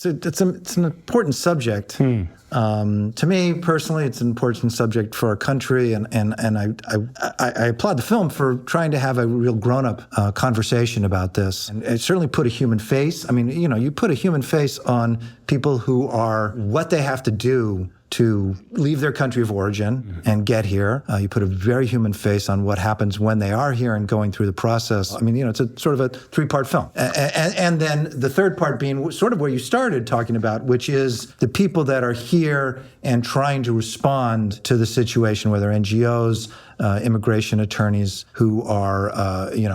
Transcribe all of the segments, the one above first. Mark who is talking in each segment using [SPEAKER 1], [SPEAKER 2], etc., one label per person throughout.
[SPEAKER 1] It's an important subject. To me personally, it's an important subject for our country, and I applaud the film for trying to have a real grown-up conversation about this. And it certainly put a human face. I mean, you put a human face on people who are what they have to do to leave their country of origin and get here. You put a very human face on what happens when they are here and going through the process. I mean, it's a sort of a three-part film. And then the third part being sort of where you started talking about, which is the people that are here and trying to respond to the situation, whether NGOs, immigration attorneys who are,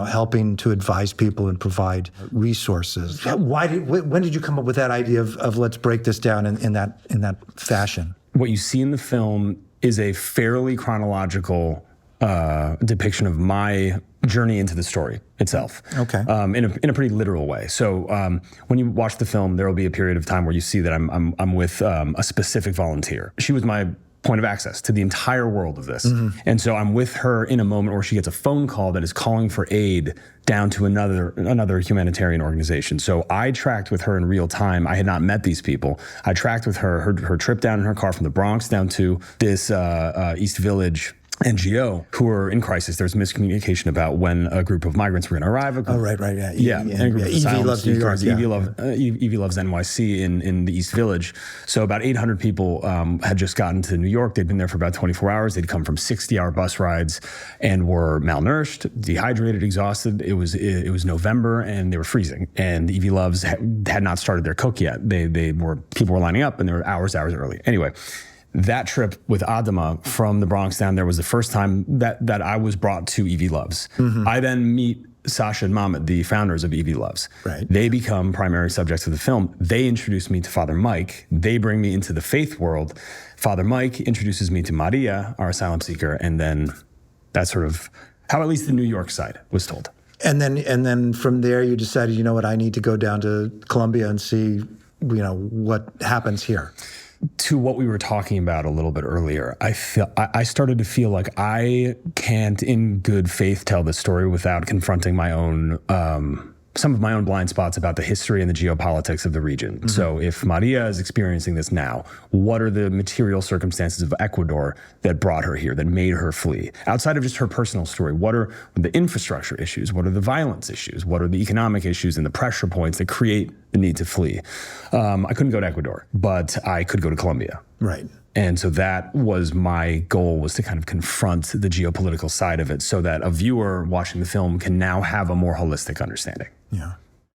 [SPEAKER 1] helping to advise people and provide resources. When did you come up with that idea of let's break this down in that fashion?
[SPEAKER 2] What you see in the film is a fairly chronological depiction of my journey into the story itself.
[SPEAKER 1] Okay.
[SPEAKER 2] In a pretty literal way. So when you watch the film, there will be a period of time where you see that I'm with a specific volunteer. She was my point of access to the entire world of this. And so I'm with her in a moment where she gets a phone call that is calling for aid down to another humanitarian organization. So I tracked with her in real time. I had not met these people. I tracked with her trip down in her car from the Bronx down to this East Village NGO who were in crisis. There was miscommunication about when a group of migrants were going to arrive.
[SPEAKER 1] Yeah.
[SPEAKER 2] Evie
[SPEAKER 1] loves New York.
[SPEAKER 2] Evie loves NYC in the East Village. So about 800 people had just gotten to New York. They'd been there for about 24 hours. They'd come from 60-hour bus rides and were malnourished, dehydrated, exhausted. It was November and they were freezing. And Evie Loves had not started their cook yet. People were lining up and they were hours early. Anyway. That trip with Adama from the Bronx down there was the first time that I was brought to Evie Loves. I then meet Sasha and Mahmoud, the founders of Evie Loves.
[SPEAKER 1] Right.
[SPEAKER 2] They become primary subjects of the film. They introduce me to Father Mike. They bring me into the faith world. Father Mike introduces me to Maria, our asylum seeker, and then that's sort of how at least the New York side was told.
[SPEAKER 1] And then from there you decided, you know what, I need to go down to Colombia and see, what happens here.
[SPEAKER 2] To what we were talking about a little bit earlier, I started to feel like I can't, in good faith, tell this story without confronting my own, some of my own blind spots about the history and the geopolitics of the region. So if Maria is experiencing this now, what are the material circumstances of Ecuador that brought her here, that made her flee? Outside of just her personal story, what are the infrastructure issues? What are the violence issues? What are the economic issues and the pressure points that create the need to flee? I couldn't go to Ecuador, but I could go to Colombia.
[SPEAKER 1] Right.
[SPEAKER 2] And so that was my goal, was to kind of confront the geopolitical side of it so that a viewer watching the film can now have a more holistic understanding.
[SPEAKER 1] Yeah.